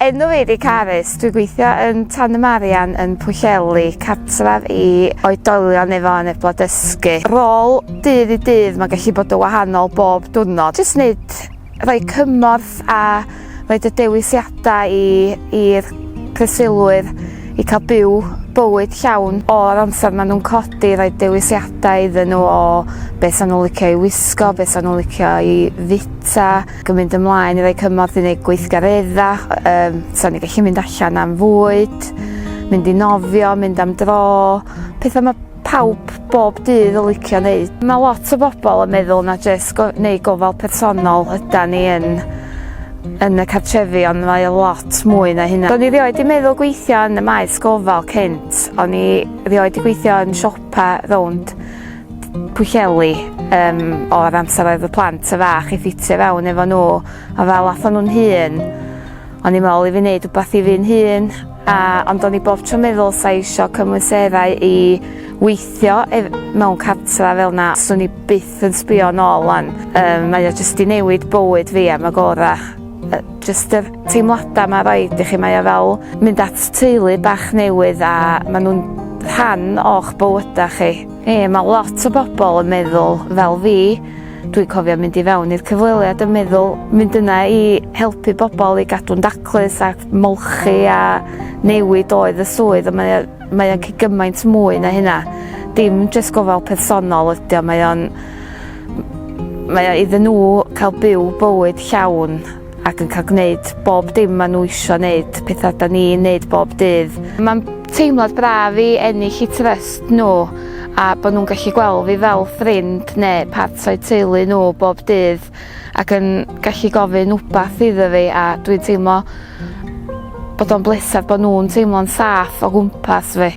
Enw fi Mae Carys, dwi'n gweithio yn Dyma yn Pwllheli, cartref i oedolion efo Anableddau Dysgu. Rôl dydd i dydd mae'n gallu bod yn wahanol bob diwrnod. Jyst rhoi cymorth a rhoi y dewisiadau i'r preswylwyr i cael byw bywyd llawn o'r amser maen nhw'n codi, rhoi dewisiadau iddyn nhw o beth sa'n nhw'n licio i wisgo, beth sa'n nhw'n licio i fita, mynd ymlaen i rhoi cymorth i wneud gweithgareddau, sa'n ni'n gallu mynd allan am fwyd, mynd i nofio, mynd am dro, pethau mae pawb bob dydd yn licio wneud. Mae lot o bobl yn meddwl na jyst wneud gofal personol ydan ni yn y cartrefi, ond mae lot mwy na hynna. O'n i rioed i meddwl gweithio yn y maes gofal cynt. O'n i rioed i gweithio yn siopa rownd Pwllheli o'r amser oedd y plant y fach i ffitio fewn efo nhw. A fel athon nhw'n hŷn, o'n i'n meddwl i fi wneud rhywbeth i fi'n hŷn. Ond o'n i bob tro meddwl sa isio cymwyserau i weithio mewn cartref fel na. Swn i byth yn sbio nôl wan. Mae o jyst i newid bywyd fi am y gorau. Jyst yr teimladau mae roed i chi, mae o fel mynd at teulu bach newydd a maen nhw'n rhan o'ch bywydau chi. Mae lot o bobl yn meddwl fel fi, dwi'n cofio mynd i fewn i'r cyfweliad yn meddwl mynd yna i helpu bobl i gadw'n daclus a molchi a newid oedd y swydd. Mae o'n gymaint mwy na hynna. Dim jyst gofal personol ydy o, mae o iddyn nhw cael byw bywyd llawn ac yn cael gwneud bob dim maen nhw eisiau wneud, pethau da ni'n wneud bob dydd. Mae'n teimlad braf i ennill eu trust nhw a bod nhw'n gallu gweld fi fel ffrind neu part o'i teulu nhw bob dydd ac yn gallu gofyn wbath iddo fi, a dwi'n teimlo bod o'n blesar bod nhw'n teimlo'n saff o gwmpas fi.